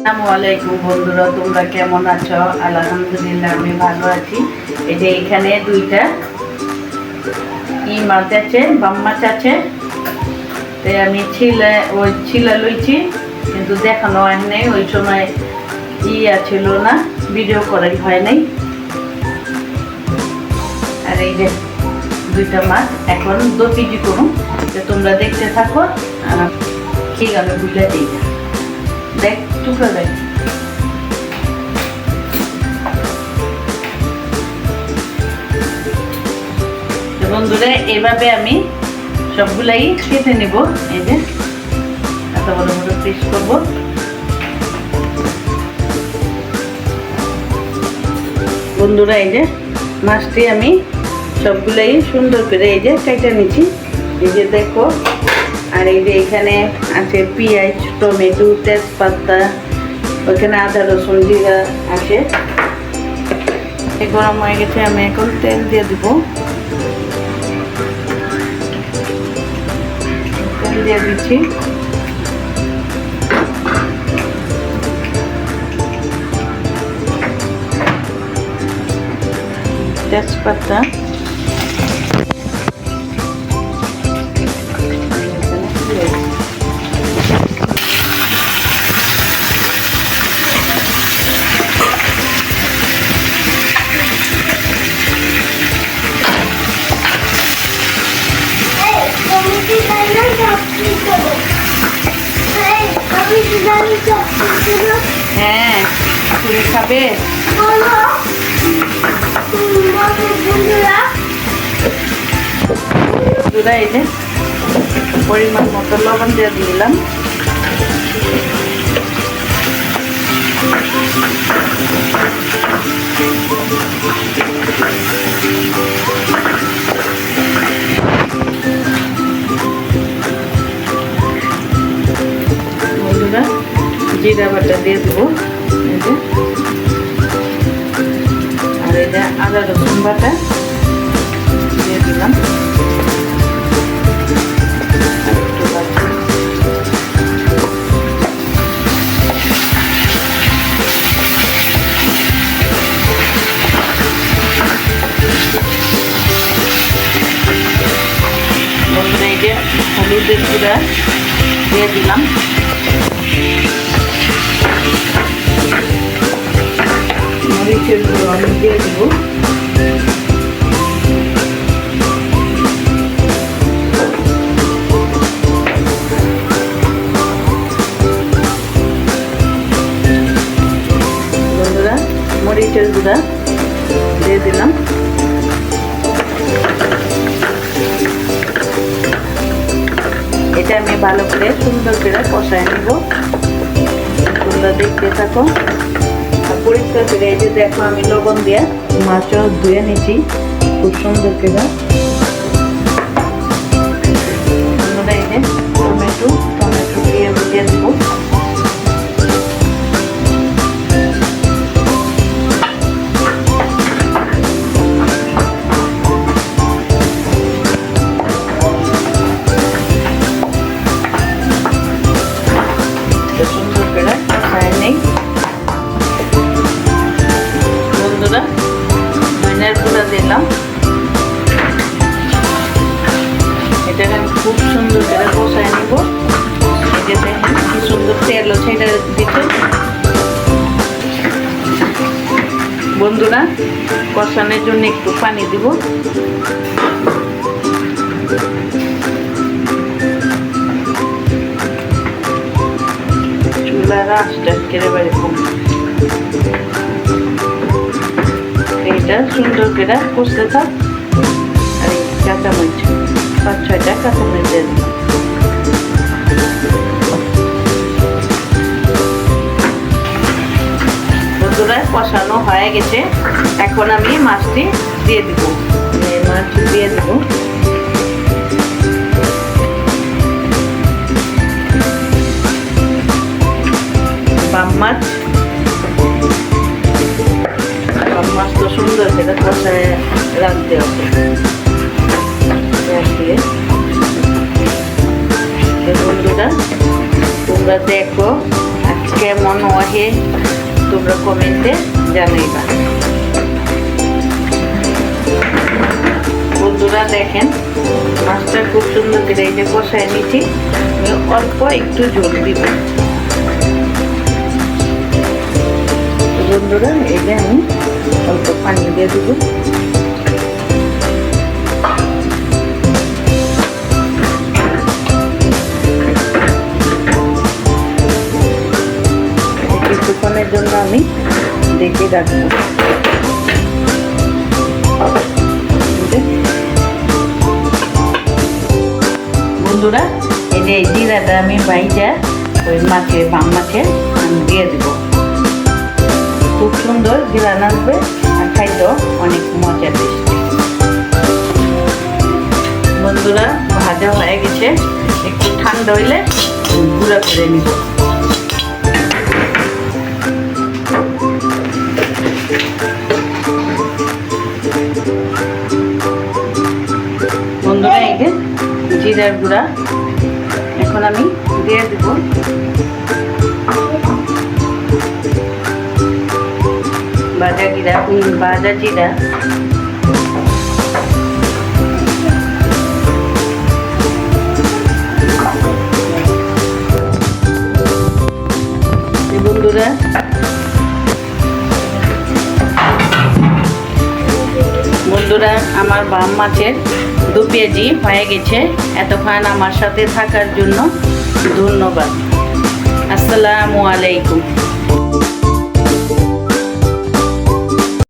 আসসালামু আলাইকুম বন্ধুরা, তোমরা কেমন আছো? আলহামদুলিল্লাহ আমি ভালো আছি। এই যে এখানে দুইটা মাছ আছে, বাম মাছ আছে। আমি ছিলা লইছি, কিন্তু দেখানো হয় নাই। ওই সময় ছিল না, ভিডিও করাই হয় নাই। আর এই যে দুইটা মাছ এখন 2 কেজি করুন, তোমরা দেখতে থাকো। ঠিক আছে, বুঝলে দিই দেখ টুকরা দেখ। বন্ধুরা, এভাবে আমি সবগুলাই কেটে নেব। এই যে এত বড় বড় পিস করব। বন্ধুরা, এই যে মাছটি আমি সবগুলাই সুন্দর করে এই যে কেটে নিচ্ছি। এই যে দেখো, আর এই যে এখানে আছে পেঁয়াজ, টমেটো, তেজপাতা, ওখানে আদা রসুন জিরা আছে। গরম হয়ে গেছে, আমি এখন তেল দিয়ে দিব। তেল দিয়ে দিচ্ছি। তেজপাতা, হ্যাঁ তুমি খাবে? এই যে পরিমাণ মতো লবণ দিয়ে দিলাম। বন্ধুরা, জিরা বাটা দিয়ে দেবো। আর এটা আদা রসুন বাটা দিয়ে দিলাম। বন্ধুরা, এই যে হলুদের গুঁড়া দিয়ে দিলাম। মরিচের গুঁড়ো আমি দিয়ে দেব। বন্ধুরা, মরিচের গুঁড়া দিয়ে দিলাম। এটা আমি ভালো করে সুন্দর করে কষায় নেব। তোমরা দেখতে থাকো। পরিষ্কার করে এই যে দেখো, আমি লবণ দিয়ে মাছও ধুয়ে নিচ্ছি খুব সুন্দর করে। এই যে টমেটো দিয়ে দেবো। সুন্দর করে কষায় নেই। বন্ধুরা, ধনিয়ার গুঁড়া দিলাম। এটাকে আমি খুব সুন্দর করে কষায় নেব। এই যে কি সুন্দর তেলও ছেড়ে দিচ্ছে। বন্ধুরা, কষানোর জন্য একটু পানি দিব। চুলার আঁচটা একেবারে কম। এইটা সুন্দর করে কষতে থাক। আর এই কাঁচামরিচ 5-6টা কাঁচামরিচ দিয়ে দিলাম। বন্ধুরা, কষানো হয়ে গেছে, এখন আমি মাছটি দিয়ে দিব। মাছটি দিয়ে দেব। বাম মাছ তো সুন্দর করে কষায় রাখতে হবে। বন্ধুরা, তোমরা দেখো কেমন হয় তোমরা কমেন্টে জানাইবা। বন্ধুরা দেখেন মাছটা খুব সুন্দর করে এই যে কষায় নিচ্ছি, অল্প একটু ঝোল দিব। বন্ধুরা এই যে আমি অল্প পানি দিয়ে দেবো। কিছুক্ষণের জন্য আমি ডেকে রাখবো। বন্ধুরা এই যে জিরাটা আমি বাইজা ওই মাছে বাম মাছে আমি দিয়ে দেবো। খুব সুন্দর জিরা নাচবে আর খাইতেও অনেক মজা টেস্টি। বন্ধুরা ভাজা হয়ে গেছে, একটু ঠান্ডা হইলে গুঁড়া করে নিব। বন্ধুরা এই যে জিরার গুঁড়া এখন আমি দিয়ে দেব। ভাজা জিরা বন্ধুরা আমার বাম মাছের 2 কেজি হয়ে গেছে। এতক্ষণ আমার সাথে থাকার জন্য ধন্যবাদ। আসসালামু আলাইকুম।